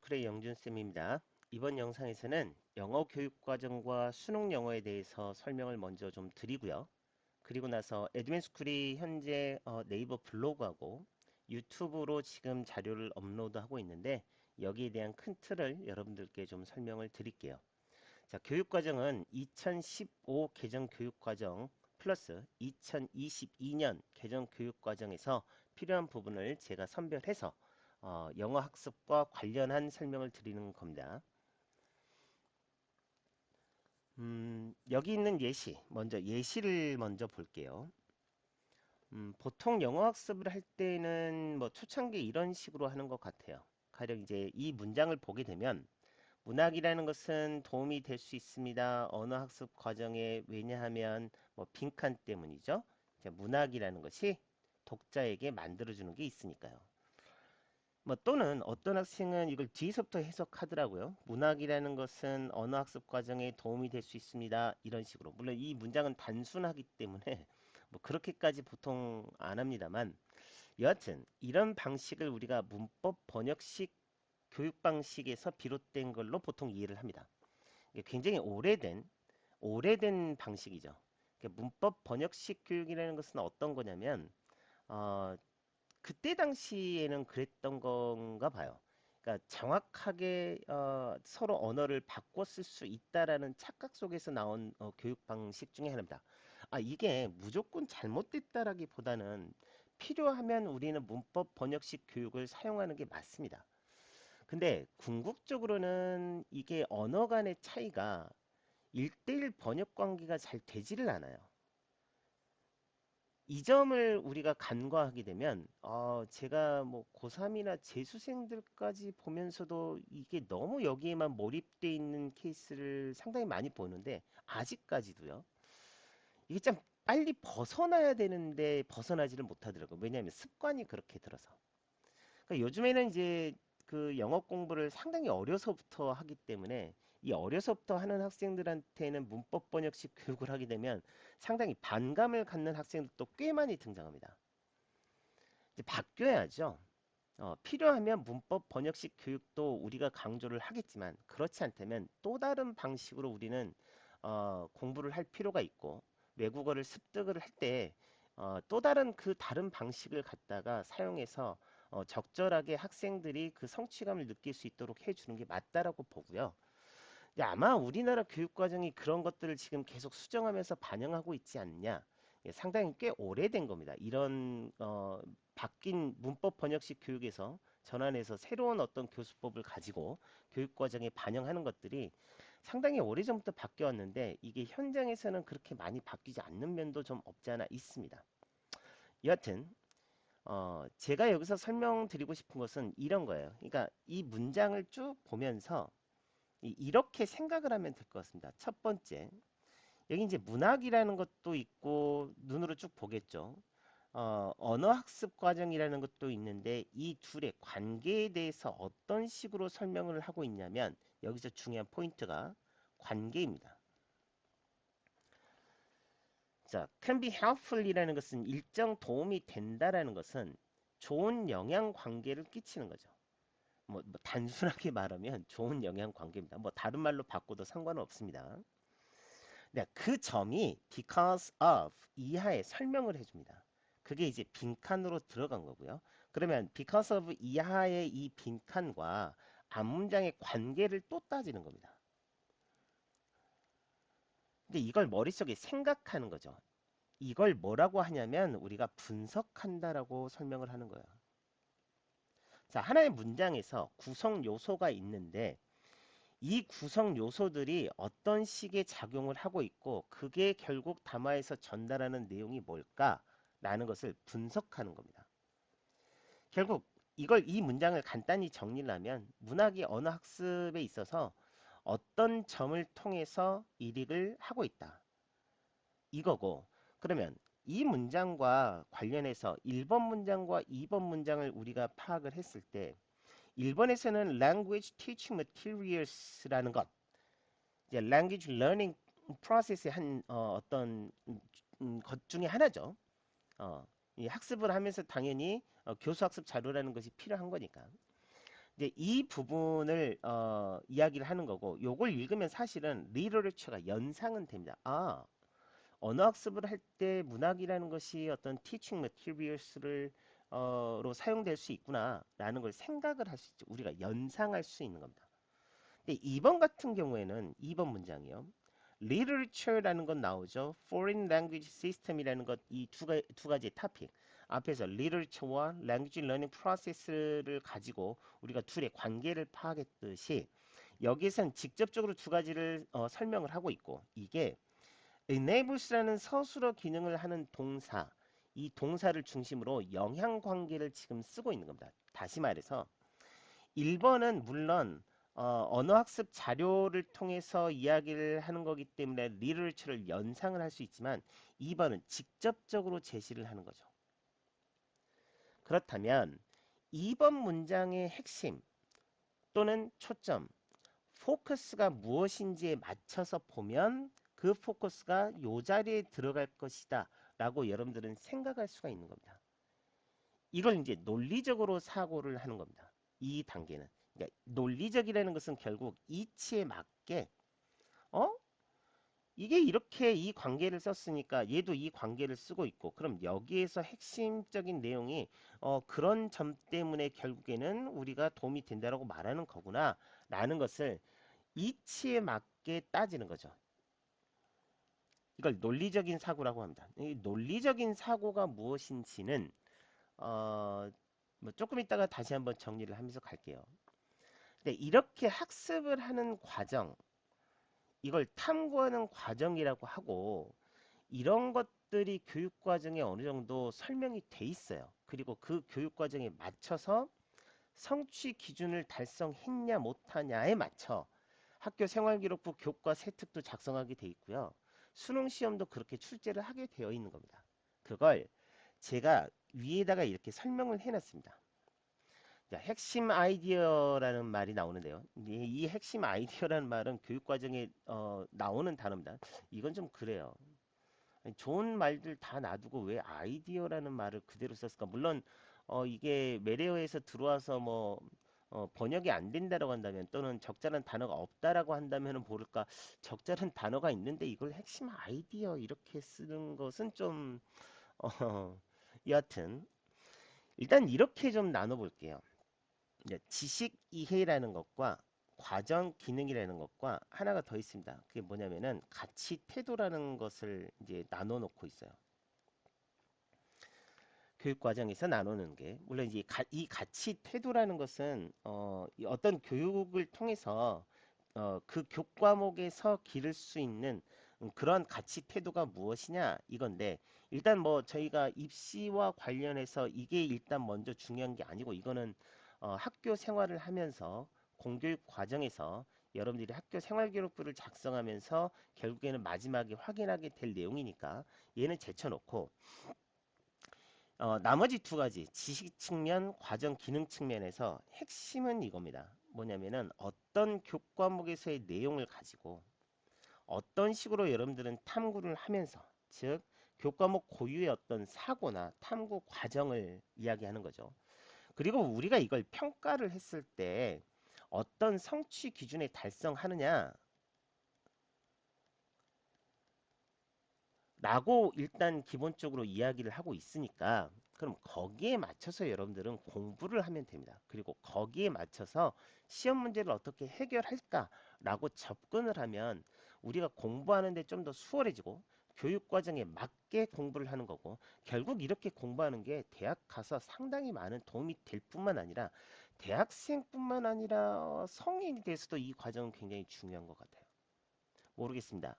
에듀스쿨의 영준쌤입니다. 이번 영상에서는 영어 교육과정과 수능 영어에 대해서 설명을 먼저 좀 드리고요. 그리고 나서 에듀맨스쿨이 현재 네이버 블로그하고 유튜브로 지금 자료를 업로드하고 있는데 여기에 대한 큰 틀을 여러분들께 좀 설명을 드릴게요. 자, 교육과정은 2015 개정 교육과정 플러스 2022년 개정 교육과정에서 필요한 부분을 제가 선별해서 영어 학습과 관련한 설명을 드리는 겁니다. 여기 있는 예시, 먼저 예시를 먼저 볼게요. 보통 영어 학습을 할 때는 뭐 초창기 이런 식으로 하는 것 같아요. 가령 이제 이 문장을 보게 되면 문학이라는 것은 도움이 될 수 있습니다. 언어 학습 과정에 왜냐하면 뭐 빈칸 때문이죠. 이제 문학이라는 것이 독자에게 만들어주는 게 있으니까요. 뭐 또는 어떤 학생은 이걸 뒤에서부터 해석하더라고요. 문학이라는 것은 언어 학습 과정에 도움이 될 수 있습니다. 이런 식으로. 물론 이 문장은 단순하기 때문에 뭐 그렇게까지 보통 안 합니다만 여하튼 이런 방식을 우리가 문법 번역식 교육 방식에서 비롯된 걸로 보통 이해를 합니다. 이게 굉장히 오래된 방식이죠. 그러니까 문법 번역식 교육이라는 것은 어떤 거냐면 어, 그때 당시에는 그랬던 건가 봐요. 그러니까 정확하게 서로 언어를 바꿔 쓸 수 있다라는 착각 속에서 나온 교육 방식 중에 하나입니다. 이게 무조건 잘못됐다라기보다는 필요하면 우리는 문법 번역식 교육을 사용하는 게 맞습니다. 근데 궁극적으로는 이게 언어 간의 차이가 1대1 번역 관계가 잘 되지를 않아요. 이 점을 우리가 간과하게 되면 제가 뭐 고3이나 재수생들까지 보면서도 이게 너무 여기에만 몰입돼 있는 케이스를 상당히 많이 보는데 아직까지도요. 이게 참 빨리 벗어나야 되는데 벗어나지를 못하더라고요. 왜냐하면 습관이 그렇게 들어서. 그러니까 요즘에는 이제 그 영어 공부를 상당히 어려서부터 하기 때문에 이 어려서부터 하는 학생들한테는 문법 번역식 교육을 하게 되면 상당히 반감을 갖는 학생들도 꽤 많이 등장합니다. 이제 바뀌어야죠. 필요하면 문법 번역식 교육도 우리가 강조를 하겠지만 그렇지 않다면 또 다른 방식으로 우리는 공부를 할 필요가 있고 외국어를 습득을 할 때 또 다른 그 다른 방식을 갖다가 사용해서 적절하게 학생들이 그 성취감을 느낄 수 있도록 해주는 게 맞다라고 보고요. 근데 아마 우리나라 교육과정이 그런 것들을 지금 계속 수정하면서 반영하고 있지 않냐. 상당히 꽤 오래된 겁니다. 이런 바뀐 문법 번역식 교육에서 전환해서 새로운 어떤 교수법을 가지고 교육과정에 반영하는 것들이 상당히 오래전부터 바뀌었는데 이게 현장에서는 그렇게 많이 바뀌지 않는 면도 좀 없지 않아 있습니다. 여하튼 제가 여기서 설명드리고 싶은 것은 이런 거예요. 그러니까 이 문장을 쭉 보면서 이렇게 생각을 하면 될 것 같습니다. 첫 번째, 여기 이제 문학이라는 것도 있고 눈으로 쭉 보겠죠. 언어 학습 과정이라는 것도 있는데 이 둘의 관계에 대해서 어떤 식으로 설명을 하고 있냐면 여기서 중요한 포인트가 관계입니다. 자, can be helpful이라는 것은 일정 도움이 된다라는 것은 좋은 영향 관계를 끼치는 거죠. 뭐 단순하게 말하면 좋은 영향 관계입니다. 뭐 다른 말로 바꿔도 상관은 없습니다. 네, 그 점이 because of 이하에 설명을 해줍니다. 그게 이제 빈칸으로 들어간 거고요. 그러면 because of 이하의 이 빈칸과 앞문장의 관계를 또 따지는 겁니다. 근데 이걸 머릿속에 생각하는 거죠. 이걸 뭐라고 하냐면 우리가 분석한다라고 설명을 하는 거예요. 자, 하나의 문장에서 구성 요소가 있는데 이 구성 요소들이 어떤 식의 작용을 하고 있고 그게 결국 담화에서 전달하는 내용이 뭘까라는 것을 분석하는 겁니다. 결국 이 문장을 간단히 정리를 하면 문학이 언어 학습에 있어서 어떤 점을 통해서 이익을 하고 있다. 이거고 그러면 이 문장과 관련해서 1번 문장과 2번 문장을 우리가 파악을 했을 때 1번에서는 language teaching materials라는 것 이제 language learning process의 한 어떤 것 중에 하나죠. 이 학습을 하면서 당연히 교수 학습 자료라는 것이 필요한 거니까. 이제 이 부분을 이야기를 하는 거고, 요걸 읽으면 사실은 리터레처가 연상은 됩니다. 아, 언어 학습을 할 때 문학이라는 것이 어떤 teaching materials를 로 사용될 수 있구나라는 걸 생각을 할 수 있죠. 우리가 연상할 수 있는 겁니다. 근데 2번 같은 경우에는 2번 문장이요. literature라는 건 나오죠. foreign language system이라는 것, 이 두 가지 토픽. 앞에서 literature와 language learning process를 가지고 우리가 둘의 관계를 파악했듯이 여기선 직접적으로 두 가지를 설명을 하고 있고, 이게 enables라는 서술어 기능을 하는 동사, 이 동사를 중심으로 영향 관계를 지금 쓰고 있는 겁니다. 다시 말해서 1번은 물론 언어학습 자료를 통해서 이야기를 하는 거기 때문에 리터처를 연상을 할 수 있지만 2번은 직접적으로 제시를 하는 거죠. 그렇다면 2번 문장의 핵심 또는 초점, 포커스가 무엇인지에 맞춰서 보면 그 포커스가 요 자리에 들어갈 것이다 라고 여러분들은 생각할 수가 있는 겁니다. 이걸 이제 논리적으로 사고를 하는 겁니다. 이 단계는. 그러니까 논리적이라는 것은 결국 이치에 맞게 어? 이게 이렇게 이 관계를 썼으니까 얘도 이 관계를 쓰고 있고, 그럼 여기에서 핵심적인 내용이 그런 점 때문에 결국에는 우리가 도움이 된다라고 말하는 거구나 라는 것을 이치에 맞게 따지는 거죠. 이걸 논리적인 사고라고 합니다. 이 논리적인 사고가 무엇인지는 뭐 조금 있다가 다시 한번 정리를 하면서 갈게요. 근데 이렇게 학습을 하는 과정, 이걸 탐구하는 과정이라고 하고, 이런 것들이 교육 과정에 어느 정도 설명이 돼 있어요. 그리고 그 교육 과정에 맞춰서 성취 기준을 달성했냐 못하냐에 맞춰 학교 생활기록부 교과 세특도 작성하게 돼 있고요. 수능 시험도 그렇게 출제를 하게 되어 있는 겁니다. 그걸 제가 위에다가 이렇게 설명을 해놨습니다. 자, 핵심 아이디어라는 말이 나오는데요. 이 핵심 아이디어라는 말은 교육과정에 나오는 단어입니다. 이건 좀 그래요. 좋은 말들 다 놔두고 왜 아이디어라는 말을 그대로 썼을까? 물론 이게 메레어에서 들어와서 뭐 번역이 안 된다라고 한다면, 또는 적절한 단어가 없다라고 한다면은 모를까, 적절한 단어가 있는데 이걸 핵심 아이디어 이렇게 쓰는 것은 좀 어, 여하튼 일단 이렇게 좀 나눠볼게요. 이제 지식 이해라는 것과 과정 기능이라는 것과 하나가 더 있습니다. 그게 뭐냐면은 가치 태도라는 것을 이제 나눠 놓고 있어요. 교육 과정에서 나누는 게, 물론 이제 이 가치 태도라는 것은 어떤 교육을 통해서 그 교과목에서 기를 수 있는 그런 가치 태도가 무엇이냐 이건데, 일단 뭐 저희가 입시와 관련해서 이게 일단 먼저 중요한 게 아니고, 이거는 학교 생활을 하면서 공교육 과정에서 여러분들이 학교 생활기록부를 작성하면서 결국에는 마지막에 확인하게 될 내용이니까 얘는 제쳐놓고, 나머지 두 가지 지식 측면, 과정 기능 측면에서 핵심은 이겁니다. 뭐냐면은 어떤 교과목에서의 내용을 가지고 어떤 식으로 여러분들은 탐구를 하면서, 즉 교과목 고유의 어떤 사고나 탐구 과정을 이야기하는 거죠. 그리고 우리가 이걸 평가를 했을 때 어떤 성취 기준에 달성하느냐 라고 일단 기본적으로 이야기를 하고 있으니까, 그럼 거기에 맞춰서 여러분들은 공부를 하면 됩니다. 그리고 거기에 맞춰서 시험 문제를 어떻게 해결할까 라고 접근을 하면 우리가 공부하는데 좀 더 수월해지고 교육 과정에 맞게 공부를 하는 거고, 결국 이렇게 공부하는 게 대학 가서 상당히 많은 도움이 될 뿐만 아니라 대학생뿐만 아니라 성인이 돼서도 이 과정은 굉장히 중요한 것 같아요. 모르겠습니다.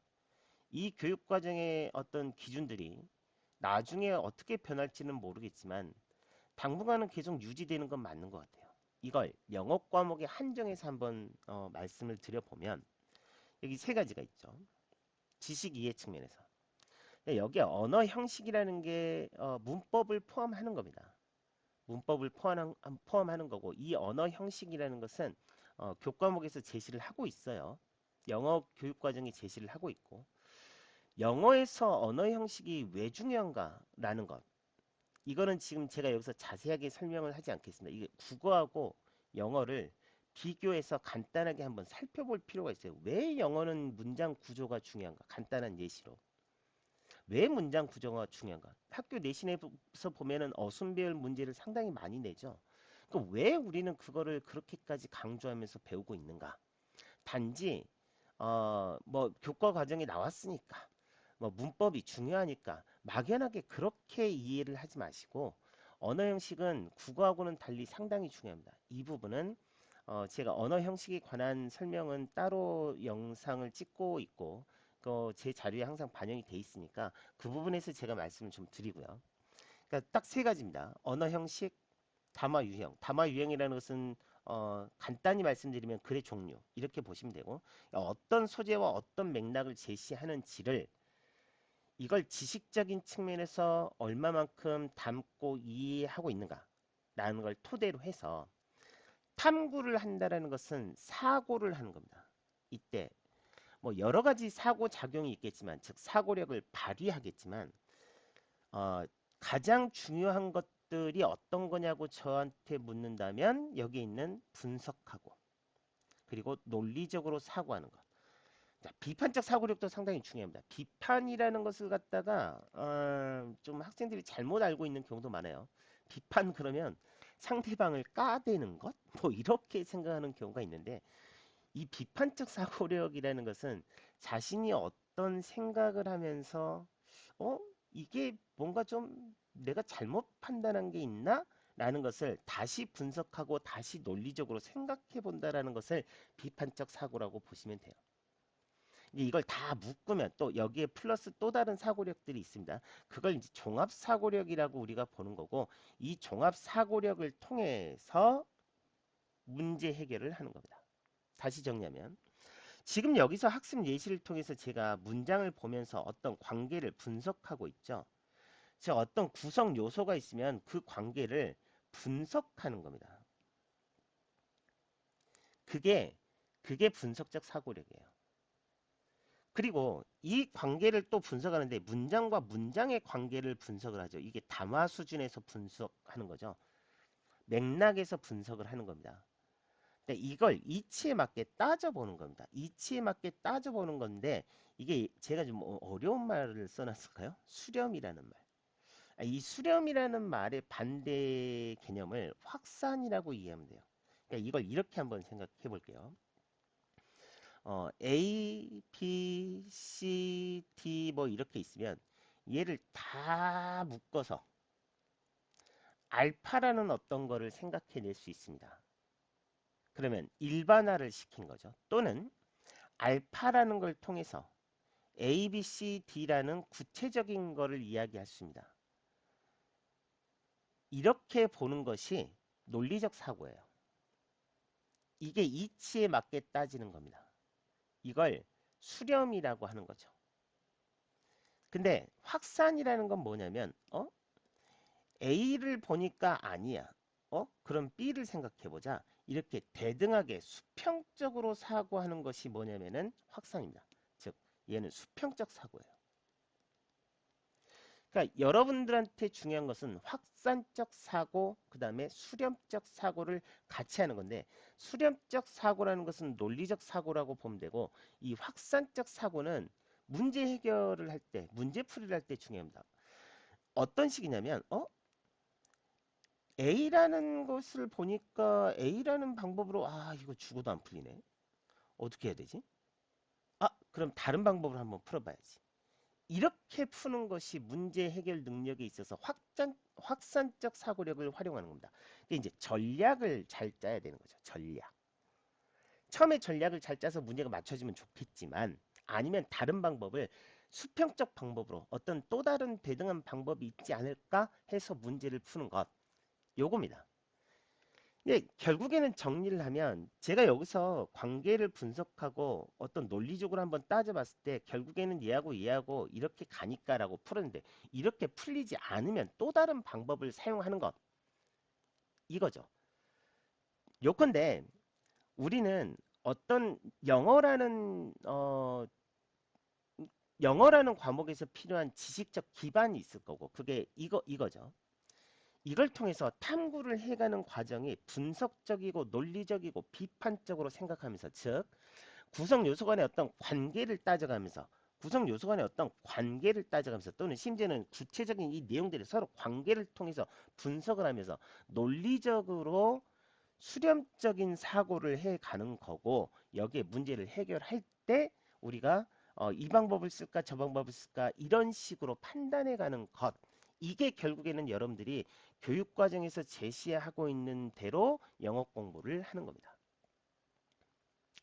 이 교육 과정의 어떤 기준들이 나중에 어떻게 변할지는 모르겠지만 당분간은 계속 유지되는 건 맞는 것 같아요. 이걸 영어 과목에 한정해서 한번 말씀을 드려보면 여기 세 가지가 있죠. 지식 이해 측면에서. 여기에 언어 형식이라는 게 문법을 포함하는 겁니다. 문법을 포함하는 거고, 이 언어 형식이라는 것은 교과목에서 제시를 하고 있어요. 영어 교육 과정에 제시를 하고 있고, 영어에서 언어 형식이 왜 중요한가라는 것. 이거는 지금 제가 여기서 자세하게 설명을 하지 않겠습니다. 이게 국어하고 영어를 비교해서 간단하게 한번 살펴볼 필요가 있어요. 왜 영어는 문장 구조가 중요한가? 간단한 예시로. 왜 문장 구조가 중요한가? 학교 내신에서 보면은 어순배열 문제를 상당히 많이 내죠. 그럼 왜 우리는 그거를 그렇게까지 강조하면서 배우고 있는가? 단지 뭐 교과 과정에 나왔으니까 뭐 문법이 중요하니까 막연하게 그렇게 이해를 하지 마시고 언어 형식은 국어하고는 달리 상당히 중요합니다. 이 부분은 제가 언어 형식에 관한 설명은 따로 영상을 찍고 있고 제 자료에 항상 반영이 돼 있으니까 그 부분에서 제가 말씀을 좀 드리고요. 그러니까 딱 세 가지입니다. 언어 형식, 담화 유형. 담화 유형이라는 것은 간단히 말씀드리면 글의 종류 이렇게 보시면 되고 어떤 소재와 어떤 맥락을 제시하는지를 이걸 지식적인 측면에서 얼마만큼 담고 이해하고 있는가 라는 걸 토대로 해서 탐구를 한다라는 것은 사고를 하는 겁니다. 이때 뭐 여러 가지 사고 작용이 있겠지만 즉 사고력을 발휘하겠지만 어, 가장 중요한 것들이 어떤 거냐고 저한테 묻는다면 여기 있는 분석하고 그리고 논리적으로 사고하는 것. 자, 비판적 사고력도 상당히 중요합니다. 비판이라는 것을 갖다가 좀 학생들이 잘못 알고 있는 경우도 많아요. 비판 그러면 상대방을 까대는 것? 뭐 이렇게 생각하는 경우가 있는데 이 비판적 사고력이라는 것은 자신이 어떤 생각을 하면서 어? 이게 뭔가 좀 내가 잘못 판단한 게 있나? 라는 것을 다시 분석하고 다시 논리적으로 생각해 본다라는 것을 비판적 사고라고 보시면 돼요. 이걸 다 묶으면 또 여기에 플러스 또 다른 사고력들이 있습니다. 그걸 이제 종합 사고력이라고 우리가 보는 거고 이 종합 사고력을 통해서 문제 해결을 하는 겁니다. 다시 정리하면 지금 여기서 학습 예시를 통해서 제가 문장을 보면서 어떤 관계를 분석하고 있죠. 즉 어떤 구성 요소가 있으면 그 관계를 분석하는 겁니다. 그게 분석적 사고력이에요. 그리고 이 관계를 또 분석하는데 문장과 문장의 관계를 분석을 하죠. 이게 담화 수준에서 분석하는 거죠. 맥락에서 분석을 하는 겁니다. 근데 이걸 이치에 맞게 따져보는 겁니다. 이치에 맞게 따져보는 건데 이게 제가 좀 어려운 말을 써놨을까요? 수렴이라는 말. 이 수렴이라는 말의 반대 개념을 확산이라고 이해하면 돼요. 그러니까 이걸 이렇게 한번 생각해 볼게요. A, B, C, D 뭐 이렇게 있으면 얘를 다 묶어서 알파라는 어떤 거를 생각해낼 수 있습니다. 그러면 일반화를 시킨 거죠. 또는 알파라는 걸 통해서 A, B, C, D라는 구체적인 거를 이야기할 수 있습니다. 이렇게 보는 것이 논리적 사고예요. 이게 이치에 맞게 따지는 겁니다. 이걸 수렴이라고 하는 거죠. 근데 확산이라는 건 뭐냐면 A를 보니까 아니야. 그럼 B를 생각해보자. 이렇게 대등하게 수평적으로 사고하는 것이 뭐냐면은 확산입니다. 즉 얘는 수평적 사고예요. 그러니까 여러분들한테 중요한 것은 확산적 사고, 그 다음에 수렴적 사고를 같이 하는 건데 수렴적 사고라는 것은 논리적 사고라고 보면 되고 이 확산적 사고는 문제 해결을 할 때, 문제 풀이를 할 때 중요합니다. 어떤 식이냐면 A라는 것을 보니까 A라는 방법으로 이거 죽어도 안 풀리네. 어떻게 해야 되지? 그럼 다른 방법으로 한번 풀어봐야지. 이렇게 푸는 것이 문제 해결 능력에 있어서 확산적 사고력을 활용하는 겁니다. 이제 전략을 잘 짜야 되는 거죠. 전략. 처음에 전략을 잘 짜서 문제가 맞춰지면 좋겠지만 아니면 다른 방법을 수평적 방법으로 어떤 또 다른 대등한 방법이 있지 않을까 해서 문제를 푸는 것. 요겁니다. 예, 결국에는 정리를 하면 제가 여기서 관계를 분석하고 어떤 논리적으로 한번 따져봤을 때 결국에는 얘하고 이렇게 가니까라고 풀었는데 이렇게 풀리지 않으면 또 다른 방법을 사용하는 것 이거죠. 요컨대 우리는 어떤 영어라는 과목에서 필요한 지식적 기반이 있을 거고 그게 이거죠. 이걸 통해서 탐구를 해가는 과정이 분석적이고 논리적이고 비판적으로 생각하면서, 즉 구성 요소 간의 어떤 관계를 따져가면서 또는 심지어는 구체적인 이 내용들이 서로 관계를 통해서 분석을 하면서 논리적으로 수렴적인 사고를 해가는 거고, 여기에 문제를 해결할 때 우리가 이 방법을 쓸까 저 방법을 쓸까 이런 식으로 판단해가는 것, 이게 결국에는 여러분들이 교육과정에서 제시하고 있는 대로 영어 공부를 하는 겁니다.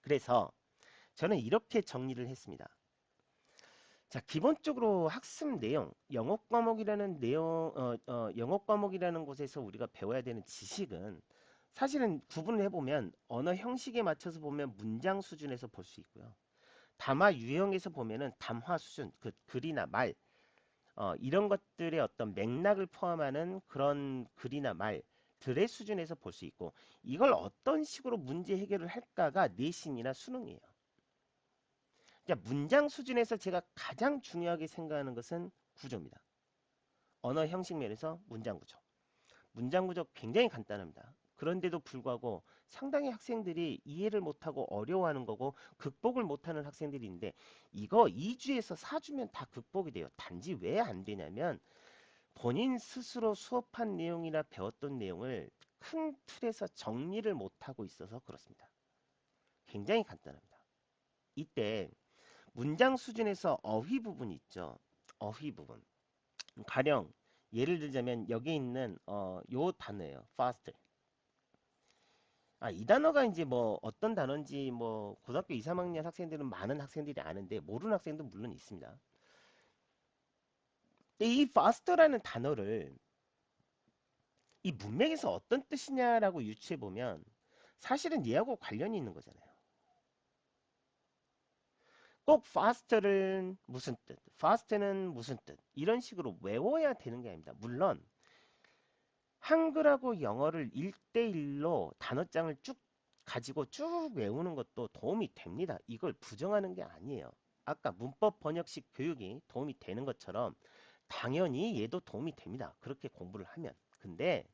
그래서 저는 이렇게 정리를 했습니다. 자, 기본적으로 학습 내용, 영어 과목이라는 곳에서 우리가 배워야 되는 지식은 사실은 구분을 해보면 언어 형식에 맞춰서 보면 문장 수준에서 볼 수 있고요. 담화 유형에서 보면은 담화 수준, 그 글이나 말, 이런 것들의 어떤 맥락을 포함하는 그런 글이나 말들의 수준에서 볼 수 있고, 이걸 어떤 식으로 문제 해결을 할까가 내신이나 수능이에요. 그러니까 문장 수준에서 제가 가장 중요하게 생각하는 것은 구조입니다. 언어 형식 면에서 문장 구조. 문장 구조 굉장히 간단합니다. 그런데도 불구하고 상당히 학생들이 이해를 못하고 어려워하는 거고 극복을 못하는 학생들이 있는데, 이거 2주에서 4주면 다 극복이 돼요. 단지 왜 안 되냐면 본인 스스로 수업한 내용이나 배웠던 내용을 큰 틀에서 정리를 못하고 있어서 그렇습니다. 굉장히 간단합니다. 이때 문장 수준에서 어휘 부분이 있죠. 어휘 부분. 가령 예를 들자면 여기 있는 요 단어예요. fast. 이 단어가 이제 뭐 어떤 단어인지 뭐 고등학교 2, 3학년 학생들은 많은 학생들이 아는데 모르는 학생도 물론 있습니다. 근데 이 fast라는 단어를 이 문맥에서 어떤 뜻이냐라고 유추해 보면 사실은 얘하고 관련이 있는 거잖아요. 꼭 fast는 무슨 뜻, fast는 무슨 뜻, 이런 식으로 외워야 되는 게 아닙니다. 물론 한글하고 영어를 1대1로 단어장을 쭉 가지고 쭉 외우는 것도 도움이 됩니다. 이걸 부정하는 게 아니에요. 아까 문법 번역식 교육이 도움이 되는 것처럼 당연히 얘도 도움이 됩니다. 그렇게 공부를 하면. 근데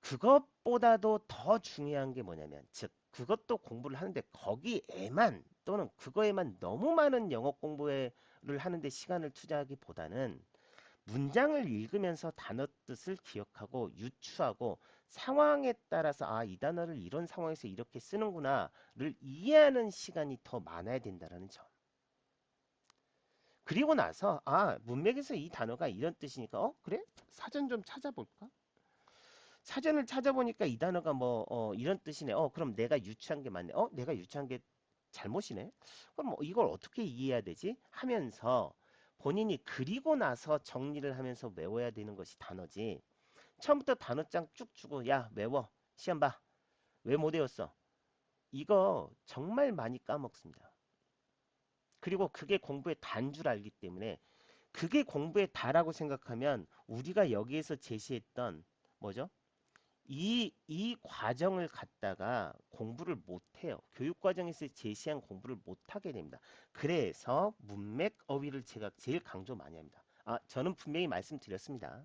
그것보다도 더 중요한 게 뭐냐면, 즉 그것도 공부를 하는데 거기에만 또는 그거에만 너무 많은 영어 공부를 하는데 시간을 투자하기보다는 문장을 읽으면서 단어 뜻을 기억하고 유추하고 상황에 따라서 이 단어를 이런 상황에서 이렇게 쓰는구나를 이해하는 시간이 더 많아야 된다는 점. 그리고 나서 문맥에서 이 단어가 이런 뜻이니까 그래? 사전 좀 찾아볼까? 사전을 찾아보니까 이 단어가 뭐 이런 뜻이네. 그럼 내가 유추한 게 맞네. 내가 유추한 게 잘못이네. 그럼 이걸 어떻게 이해해야 되지? 하면서 본인이 그리고 나서 정리를 하면서 외워야 되는 것이 단어지. 처음부터 단어장 쭉 주고 야 외워 시험 봐. 왜 못 외웠어? 이거 정말 많이 까먹습니다. 그리고 그게 공부의 다인 줄 알기 때문에 그게 공부의 다라고 생각하면 우리가 여기에서 제시했던 뭐죠? 이 과정을 갖다가 공부를 못해요. 교육과정에서 제시한 공부를 못하게 됩니다. 그래서 문맥 어휘를 제가 제일 강조 많이 합니다. 저는 분명히 말씀드렸습니다.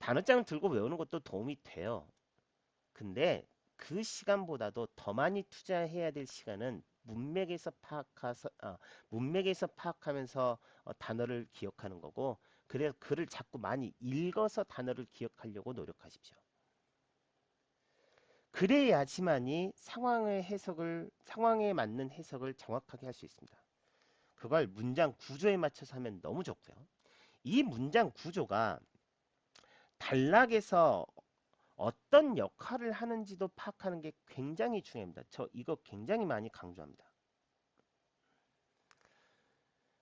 단어장을 들고 외우는 것도 도움이 돼요. 근데 그 시간보다도 더 많이 투자해야 될 시간은 문맥에서 파악하면서 단어를 기억하는 거고, 그래서 글을 자꾸 많이 읽어서 단어를 기억하려고 노력하십시오. 그래야지만이 상황에 맞는 해석을 정확하게 할 수 있습니다. 그걸 문장 구조에 맞춰서 하면 너무 좋고요. 이 문장 구조가 단락에서 어떤 역할을 하는지도 파악하는 게 굉장히 중요합니다. 저 이거 굉장히 많이 강조합니다.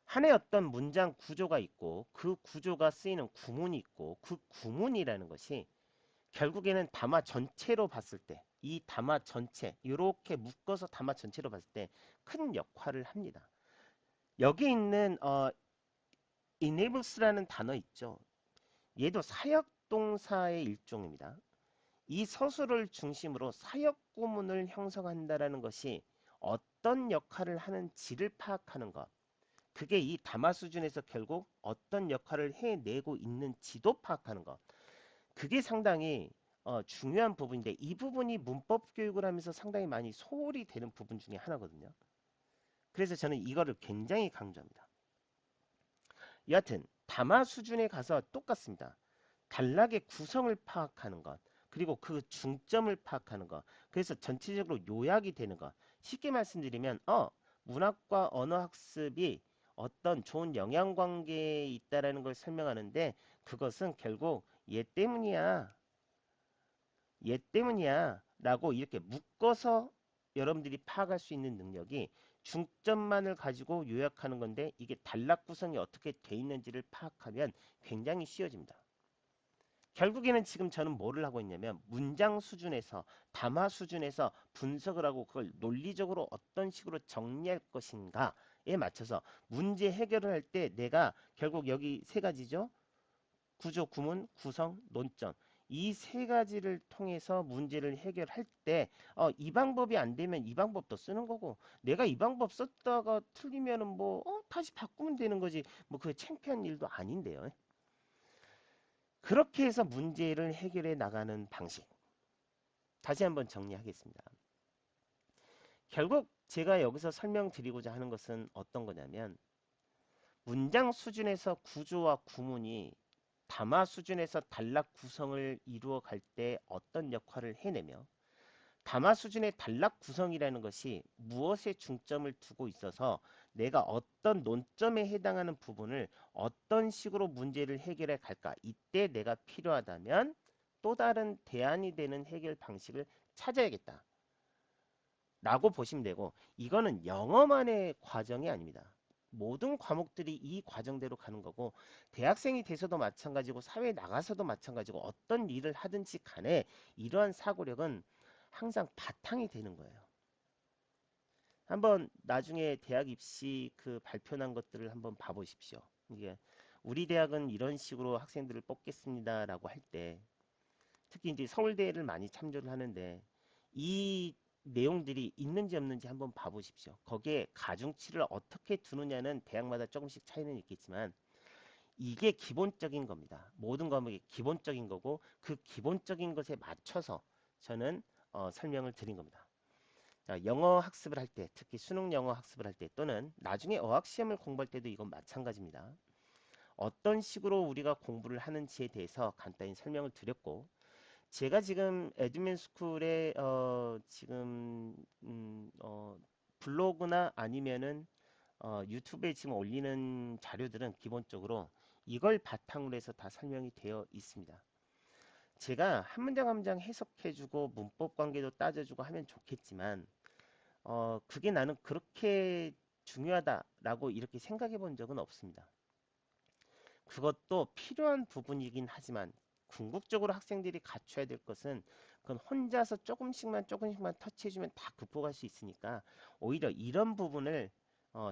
한해 어떤 문장 구조가 있고 그 구조가 쓰이는 구문이 있고 그 구문이라는 것이 결국에는 담화 전체로 봤을 때 이 담화 전체 이렇게 묶어서 담화 전체로 봤을 때 큰 역할을 합니다. 여기 있는 enables라는 단어 있죠. 얘도 사역동사의 일종입니다. 이 서술을 중심으로 사역 구문을 형성한다라는 것이 어떤 역할을 하는지를 파악하는 것. 그게 이 담화 수준에서 결국 어떤 역할을 해내고 있는지도 파악하는 것. 그게 상당히 중요한 부분인데 이 부분이 문법 교육을 하면서 상당히 많이 소홀히 되는 부분 중에 하나거든요. 그래서 저는 이거를 굉장히 강조합니다. 여하튼 담화 수준에 가서 똑같습니다. 단락의 구성을 파악하는 것, 그리고 그 중점을 파악하는 것, 그래서 전체적으로 요약이 되는 것. 쉽게 말씀드리면 문학과 언어학습이 어떤 좋은 영향관계에 있다라는 걸 설명하는데 그것은 결국 얘 때문이야. 얘 때문이야 라고 이렇게 묶어서 여러분들이 파악할 수 있는 능력이 중점만을 가지고 요약하는 건데 이게 단락 구성이 어떻게 돼 있는지를 파악하면 굉장히 쉬워집니다. 결국에는 지금 저는 뭐를 하고 있냐면 문장 수준에서 담화 수준에서 분석을 하고 그걸 논리적으로 어떤 식으로 정리할 것인가에 맞춰서 문제 해결을 할 때 내가 결국 여기 세 가지죠. 구조, 구문, 구성, 논점. 이 세 가지를 통해서 문제를 해결할 때, 이 방법이 안 되면 이 방법도 쓰는 거고, 내가 이 방법 썼다가 틀리면은 뭐, 다시 바꾸면 되는 거지. 뭐, 그게 창피한 일도 아닌데요. 그렇게 해서 문제를 해결해 나가는 방식. 다시 한번 정리하겠습니다. 결국 제가 여기서 설명드리고자 하는 것은 어떤 거냐면, 문장 수준에서 구조와 구문이 담화 수준에서 단락 구성을 이루어 갈 때 어떤 역할을 해내며 담화 수준의 단락 구성이라는 것이 무엇에 중점을 두고 있어서 내가 어떤 논점에 해당하는 부분을 어떤 식으로 문제를 해결해 갈까 이때 내가 필요하다면 또 다른 대안이 되는 해결 방식을 찾아야겠다 라고 보시면 되고 이거는 영어만의 과정이 아닙니다. 모든 과목들이 이 과정대로 가는 거고 대학생이 돼서도 마찬가지고 사회에 나가서도 마찬가지고 어떤 일을 하든지 간에 이러한 사고력은 항상 바탕이 되는 거예요. 한번 나중에 대학 입시 그 발표난 것들을 한번 봐보십시오. 이게 우리 대학은 이런 식으로 학생들을 뽑겠습니다라고 할 때 특히 이제 서울대를 많이 참조를 하는데 이 내용들이 있는지 없는지 한번 봐보십시오. 거기에 가중치를 어떻게 두느냐는 대학마다 조금씩 차이는 있겠지만 이게 기본적인 겁니다. 모든 과목이 기본적인 거고 그 기본적인 것에 맞춰서 저는 설명을 드린 겁니다. 자, 영어 학습을 할 때, 특히 수능 영어 학습을 할 때 또는 나중에 어학시험을 공부할 때도 이건 마찬가지입니다. 어떤 식으로 우리가 공부를 하는지에 대해서 간단히 설명을 드렸고 제가 지금 에듀맨 스쿨에 지금 블로그나 아니면은 유튜브에 지금 올리는 자료들은 기본적으로 이걸 바탕으로 해서 다 설명이 되어 있습니다. 제가 한 문장 한 문장 해석해주고 문법 관계도 따져주고 하면 좋겠지만 그게 나는 그렇게 중요하다라고 이렇게 생각해 본 적은 없습니다. 그것도 필요한 부분이긴 하지만 궁극적으로 학생들이 갖춰야 될 것은 그건 혼자서 조금씩만 터치해주면 다 극복할 수 있으니까 오히려 이런 부분을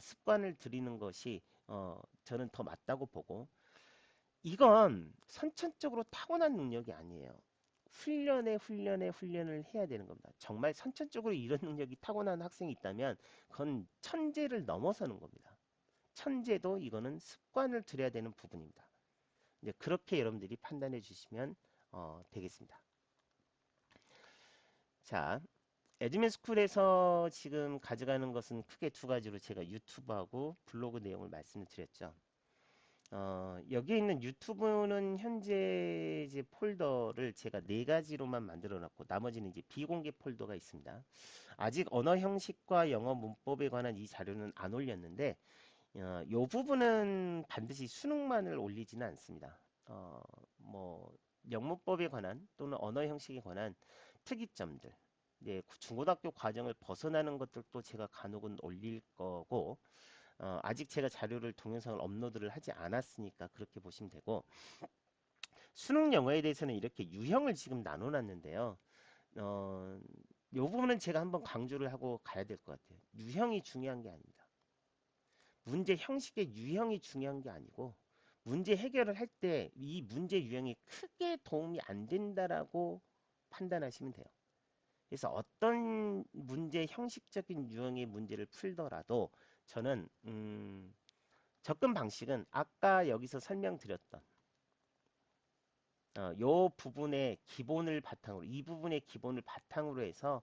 습관을 들이는 것이 저는 더 맞다고 보고 이건 선천적으로 타고난 능력이 아니에요. 훈련을 해야 되는 겁니다. 정말 선천적으로 이런 능력이 타고난 학생이 있다면 그건 천재를 넘어서는 겁니다. 천재도 이거는 습관을 들여야 되는 부분입니다. 이제 그렇게 여러분들이 판단해 주시면 되겠습니다. 자, 에듀맨 스쿨에서 지금 가져가는 것은 크게 두 가지로 제가 유튜브하고 블로그 내용을 말씀을 드렸죠. 여기에 있는 유튜브는 현재 이제 폴더를 제가 네 가지로만 만들어 놨고 나머지는 이제 비공개 폴더가 있습니다. 아직 언어 형식과 영어 문법에 관한 이 자료는 안 올렸는데 요 부분은 반드시 수능만을 올리지는 않습니다. 뭐 영문법에 관한 또는 언어 형식에 관한 특이점들, 네, 중고등학교 과정을 벗어나는 것들도 제가 간혹은 올릴 거고 아직 제가 자료를 동영상을 업로드를 하지 않았으니까 그렇게 보시면 되고 수능 영어에 대해서는 이렇게 유형을 지금 나눠놨는데요. 어, 요 부분은 제가 한번 강조를 하고 가야 될 것 같아요. 유형이 중요한 게 아닙니다. 문제 형식의 유형이 중요한 게 아니고 문제 해결을 할 때 이 문제 유형이 크게 도움이 안 된다라고 판단하시면 돼요. 그래서 어떤 문제 형식적인 유형의 문제를 풀더라도 저는 접근 방식은 아까 여기서 설명드렸던 요 부분의 기본을 바탕으로, 이 부분의 기본을 바탕으로 해서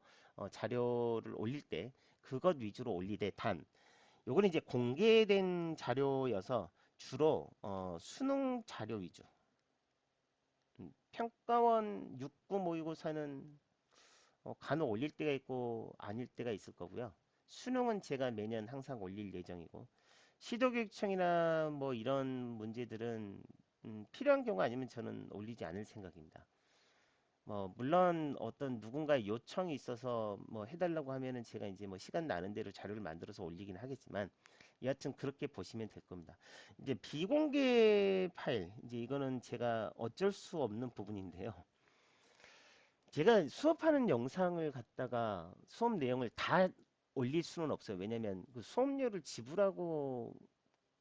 자료를 올릴 때 그것 위주로 올리되, 단 요거는 이제 공개된 자료여서 주로 수능 자료 위주. 평가원 6구 모의고사는 간혹 올릴 때가 있고 아닐 때가 있을 거고요. 수능은 제가 매년 항상 올릴 예정이고, 시도교육청이나 뭐 이런 문제들은 필요한 경우 아니면 저는 올리지 않을 생각입니다. 뭐 물론 어떤 누군가의 요청이 있어서 뭐 해달라고 하면은 제가 이제 뭐 시간 나는 대로 자료를 만들어서 올리긴 하겠지만, 여하튼 그렇게 보시면 될 겁니다. 이제 비공개 파일, 이제 이거는 제가 어쩔 수 없는 부분인데요. 제가 수업하는 영상을 갖다가 수업 내용을 다 올릴 수는 없어요. 왜냐면 그 수업료를 지불하고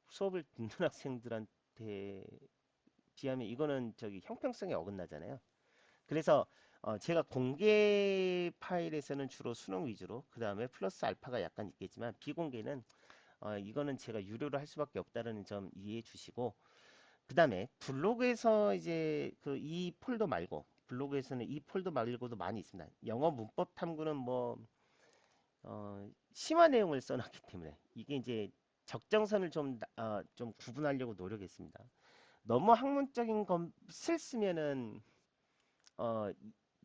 수업을 듣는 학생들한테 비하면 이거는 저기 형평성에 어긋나잖아요. 그래서 제가 공개 파일에서는 주로 수능 위주로, 그 다음에 플러스 알파가 약간 있겠지만, 비공개는 이거는 제가 유료로 할 수밖에 없다는 점 이해해 주시고, 그 다음에 블로그에서 이제 그 이 폴더 말고, 블로그에서는 이 폴더 말고도 많이 있습니다. 영어 문법 탐구는 뭐 심화 내용을 써놨기 때문에 이게 이제 적정선을 좀 구분하려고 노력했습니다. 너무 학문적인 것을 쓰면은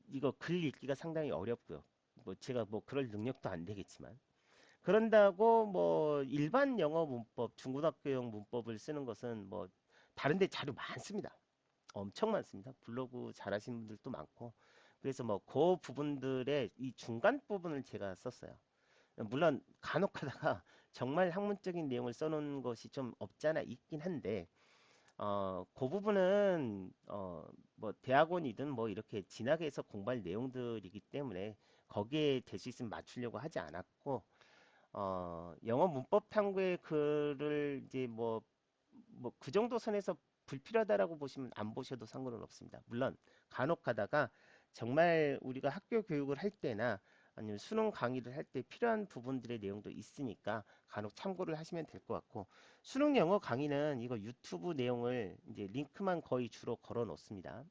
이거 글 읽기가 상당히 어렵고요. 뭐 제가 뭐 그럴 능력도 안 되겠지만, 그런다고 뭐 일반 영어 문법, 중고등학교용 문법을 쓰는 것은 뭐 다른데 자료 많습니다. 엄청 많습니다. 블로그 잘하시는 분들도 많고. 그래서 뭐 그 부분들의 이 중간 부분을 제가 썼어요. 물론 간혹 하다가 정말 학문적인 내용을 써놓은 것이 좀 없잖아 있긴 한데, 그 부분은 뭐 대학원이든 뭐 이렇게 진학에 서 공부할 내용들이기 때문에 거기에 될 수 있으면 맞추려고 하지 않았고, 영어 문법 탐구의 글을 이제 뭐 그 정도 선에서 불필요하다라고 보시면 안 보셔도 상관은 없습니다. 물론 간혹 가다가 정말 우리가 학교 교육을 할 때나 아니면 수능 강의를 할 때 필요한 부분들의 내용도 있으니까 간혹 참고를 하시면 될 것 같고, 수능 영어 강의는 이거 유튜브 내용을 이제 링크만 거의 주로 걸어 놓습니다.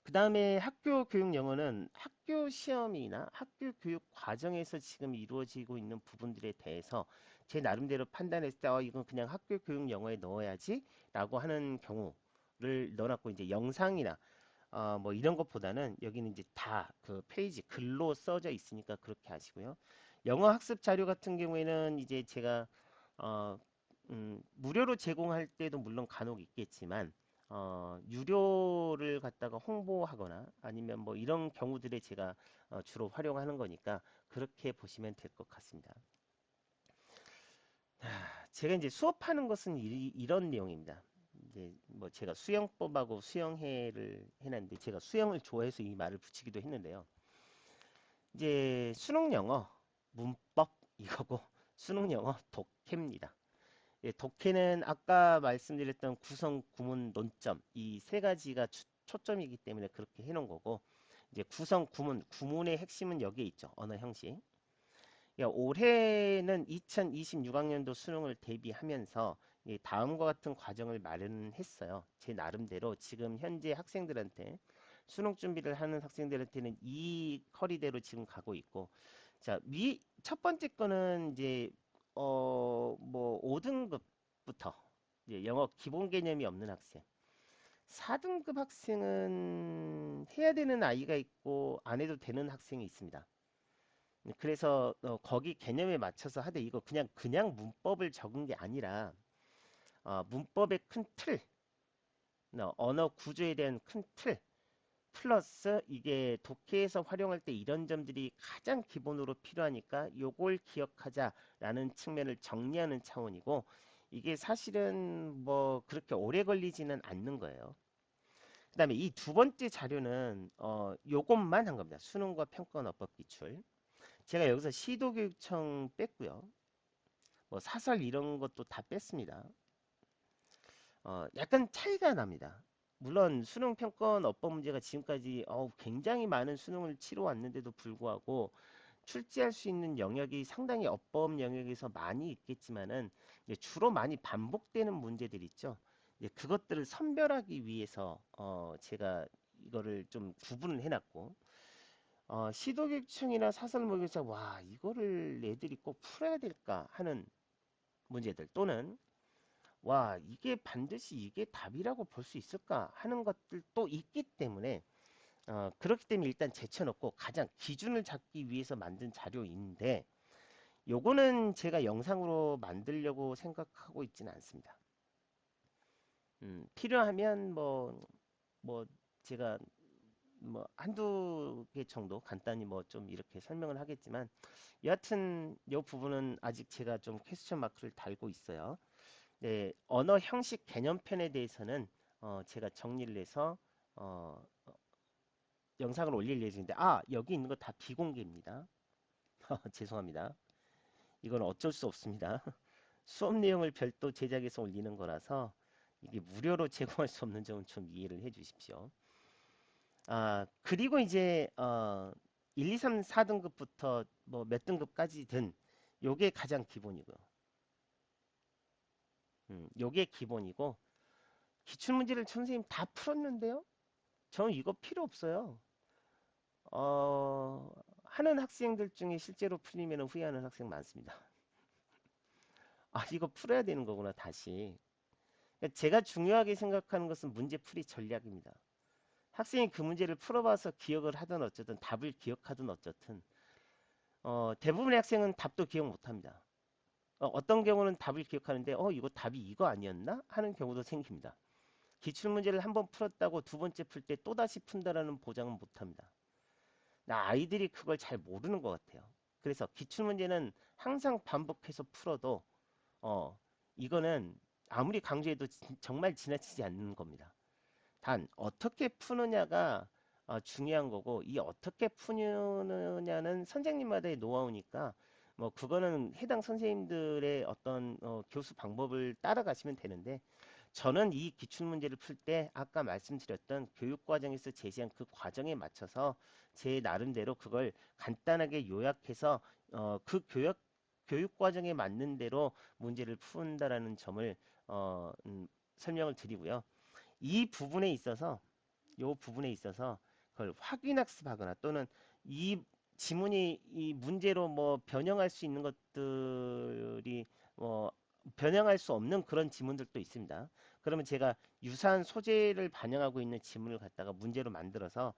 그 다음에 학교 교육 영어는 학교 시험이나 학교 교육 과정에서 지금 이루어지고 있는 부분들에 대해서 제 나름대로 판단했을 때 이건 그냥 학교 교육 영어에 넣어야지 라고 하는 경우를 넣어놨고, 이제 영상이나 뭐 이런 것보다는 여기는 이제 다 그 페이지 글로 써져 있으니까 그렇게 하시고요. 영어 학습 자료 같은 경우에는 이제 제가 어, 무료로 제공할 때도 물론 간혹 있겠지만, 유료를 갖다가 홍보하거나 아니면 뭐 이런 경우들에 제가 주로 활용하는 거니까 그렇게 보시면 될 것 같습니다. 제가 이제 수업하는 것은 이런 내용입니다. 이제 뭐 제가 수영법하고 수영회를 해놨는데, 제가 수영을 좋아해서 이 말을 붙이기도 했는데요. 이제 수능 영어 문법 이거고, 수능 영어 독해입니다. 예, 독해는 아까 말씀드렸던 구성, 구문, 논점 이 세 가지가 초점이기 때문에 그렇게 해놓은 거고, 이제 구성, 구문의 핵심은 여기에 있죠. 언어 형식. 야, 올해는 2026학년도 수능을 대비하면서 다음과 같은 과정을 마련했어요. 제 나름대로 지금 현재 학생들한테, 수능 준비를 하는 학생들한테는 이 커리대로 지금 가고 있고, 자, 첫 번째 거는 이제 뭐 5등급부터 이제 영어 기본 개념이 없는 학생. 4등급 학생은 해야 되는 아이가 있고 안 해도 되는 학생이 있습니다. 그래서 거기 개념에 맞춰서 하되, 이거 그냥 문법을 적은 게 아니라 문법의 큰 틀, 언어 구조에 대한 큰 틀, 플러스 이게 독해에서 활용할 때 이런 점들이 가장 기본으로 필요하니까 요걸 기억하자라는 측면을 정리하는 차원이고, 이게 사실은 뭐 그렇게 오래 걸리지는 않는 거예요. 그 다음에 이 두 번째 자료는 요것만 한 겁니다. 수능과 평가원 어법 기출. 제가 여기서 시도교육청 뺐고요. 뭐 사설 이런 것도 다 뺐습니다. 약간 차이가 납니다. 물론 수능 평가원 어법 문제가 지금까지 굉장히 많은 수능을 치러 왔는데도 불구하고 출제할 수 있는 영역이 상당히 어법 영역에서 많이 있겠지만은, 이제 주로 많이 반복되는 문제들 있죠. 예, 그것들을 선별하기 위해서 제가 이거를 좀 구분을 해놨고 시도교육청이나 사설모교사 와 이거를 애들이 꼭 풀어야 될까 하는 문제들 또는 와 이게 반드시 이게 답이라고 볼 수 있을까 하는 것들도 있기 때문에 그렇기 때문에 일단 제쳐놓고 가장 기준을 잡기 위해서 만든 자료인데 요거는 제가 영상으로 만들려고 생각하고 있지는 않습니다. 필요하면 뭐 제가 뭐 한두 개 정도 간단히 뭐 좀 이렇게 설명을 하겠지만 여하튼 요 부분은 아직 제가 좀 퀘스천 마크를 달고 있어요. 네, 언어 형식 개념편에 대해서는 제가 정리를 해서 어, 영상을 올릴 예정인데 여기 있는 거 다 비공개입니다. 죄송합니다. 이건 어쩔 수 없습니다. 수업 내용을 별도 제작해서 올리는 거라서 이게 무료로 제공할 수 없는 점은 좀 이해를 해 주십시오. 그리고 이제 1, 2, 3, 4등급부터 뭐 몇 등급까지든 요게 가장 기본이고요. 요게 기본이고 기출문제를 선생님 다 풀었는데요? 저는 이거 필요 없어요. 어, 하는 학생들 중에 실제로 풀리면 후회하는 학생 많습니다. 이거 풀어야 되는 거구나, 다시. 그러니까 제가 중요하게 생각하는 것은 문제풀이 전략입니다. 학생이 그 문제를 풀어봐서 기억을 하든 어쨌든 답을 기억하든 어쨌든 대부분의 학생은 답도 기억 못합니다. 어떤 경우는 답을 기억하는데 이거 답이 이거 아니었나? 하는 경우도 생깁니다. 기출문제를 한 번 풀었다고 두 번째 풀 때 또다시 푼다라는 보장은 못합니다. 아이들이 그걸 잘 모르는 것 같아요. 그래서 기출문제는 항상 반복해서 풀어도 이거는 아무리 강조해도 정말 지나치지 않는 겁니다. 단 어떻게 푸느냐가 중요한 거고 이 어떻게 푸느냐는 선생님마다의 노하우니까 뭐 그거는 해당 선생님들의 어떤 교수 방법을 따라가시면 되는데 저는 이 기출문제를 풀 때 아까 말씀드렸던 교육과정에서 제시한 그 과정에 맞춰서 제 나름대로 그걸 간단하게 요약해서 그 교육과정에 맞는 대로 문제를 푼다라는 점을 설명을 드리고요. 이 부분에 있어서 요 부분에 있어서 그걸 확인학습하거나 또는 이 지문이 이 문제로 뭐 변형할 수 있는 것들이 뭐 변형할 수 없는 그런 지문들도 있습니다. 그러면 제가 유사한 소재를 반영하고 있는 지문을 갖다가 문제로 만들어서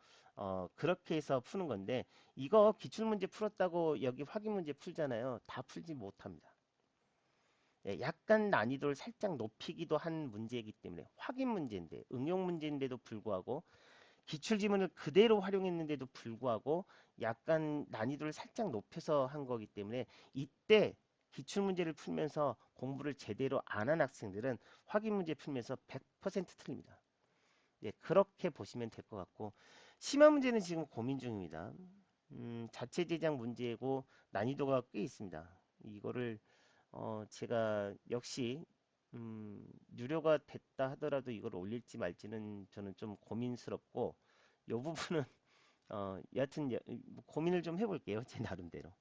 그렇게 해서 푸는 건데 이거 기출문제 풀었다고 여기 확인문제 풀잖아요. 다 풀지 못합니다. 예, 약간 난이도를 살짝 높이기도 한 문제이기 때문에 확인 문제인데 응용 문제인데도 불구하고 기출 지문을 그대로 활용했는데도 불구하고 약간 난이도를 살짝 높여서 한 거기 때문에 이때 기출 문제를 풀면서 공부를 제대로 안 한 학생들은 확인 문제 풀면서 100% 틀립니다. 예, 그렇게 보시면 될 것 같고 심화 문제는 지금 고민 중입니다. 자체 제작 문제고 난이도가 꽤 있습니다. 이거를 제가 역시 유료가 됐다 하더라도 이걸 올릴지 말지는 저는 좀 고민스럽고 이 부분은 여하튼 뭐 고민을 좀 해볼게요. 제 나름대로.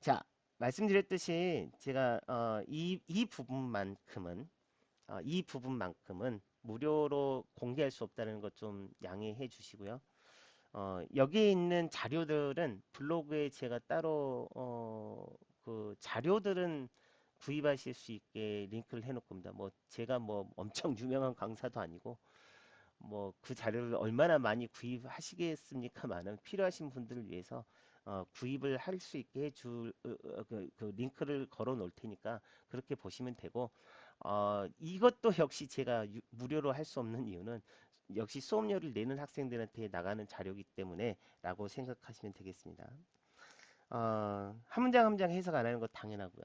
자, 말씀드렸듯이 제가 이 부분만큼은 무료로 공개할 수 없다는 것 좀 양해해 주시고요. 여기에 있는 자료들은 블로그에 제가 따로 그 자료들은 구입하실 수 있게 링크를 해놓을 겁니다. 뭐 제가 뭐 엄청 유명한 강사도 아니고 뭐 그 자료를 얼마나 많이 구입하시겠습니까만은 필요하신 분들을 위해서 구입을 할 수 있게 해줄 그 링크를 걸어 놓을 테니까 그렇게 보시면 되고 이것도 역시 제가 무료로 할 수 없는 이유는 역시 수업료를 내는 학생들한테 나가는 자료이기 때문에 라고 생각하시면 되겠습니다. 한 문장 한 문장 해석 안 하는 거 당연하고요.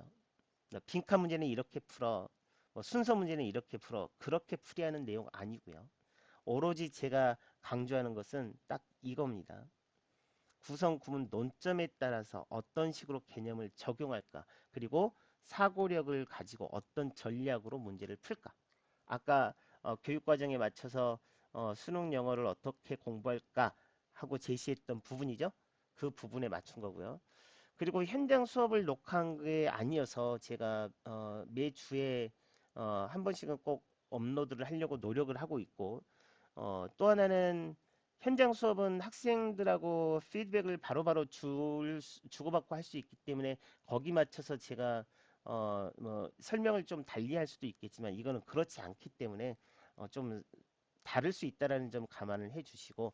빈칸 문제는 이렇게 풀어. 뭐 순서 문제는 이렇게 풀어. 그렇게 풀이하는 내용 아니고요. 오로지 제가 강조하는 것은 딱 이겁니다. 구성 구문 논점에 따라서 어떤 식으로 개념을 적용할까? 그리고 사고력을 가지고 어떤 전략으로 문제를 풀까? 아까 교육과정에 맞춰서 수능 영어를 어떻게 공부할까 하고 제시했던 부분이죠. 그 부분에 맞춘 거고요. 그리고 현장 수업을 녹화한 게 아니어서 제가 매주에 한 번씩은 꼭 업로드를 하려고 노력을 하고 있고, 또 하나는 현장 수업은 학생들하고 피드백을 바로바로 주고받고 할 수 있기 때문에 거기 맞춰서 제가 뭐 설명을 좀 달리 할 수도 있겠지만 이거는 그렇지 않기 때문에 좀 다를 수 있다라는 점 감안을 해 주시고,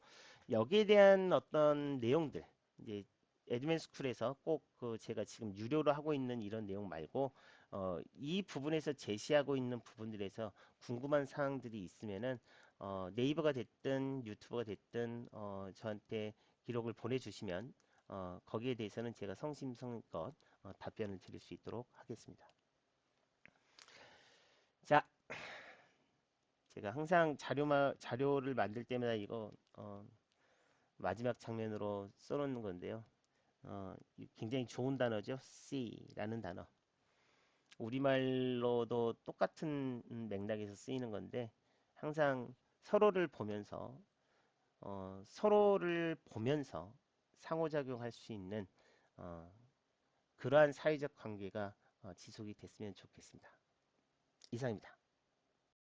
여기에 대한 어떤 내용들 이제 에드맨 스쿨에서 꼭 그 제가 지금 유료로 하고 있는 이런 내용 말고 이 부분에서 제시하고 있는 부분들에서 궁금한 사항들이 있으면은 네이버가 됐든 유튜브가 됐든 저한테 기록을 보내주시면 거기에 대해서는 제가 성심성의껏 답변을 드릴 수 있도록 하겠습니다. 자, 제가 항상 자료를 만들 때마다 이거 마지막 장면으로 써놓는 건데요. 굉장히 좋은 단어죠. C라는 단어. 우리말로도 똑같은 맥락에서 쓰이는 건데 항상 서로를 보면서 서로를 보면서 상호작용할 수 있는 어, 그러한 사회적 관계가 지속이 됐으면 좋겠습니다. 이상입니다.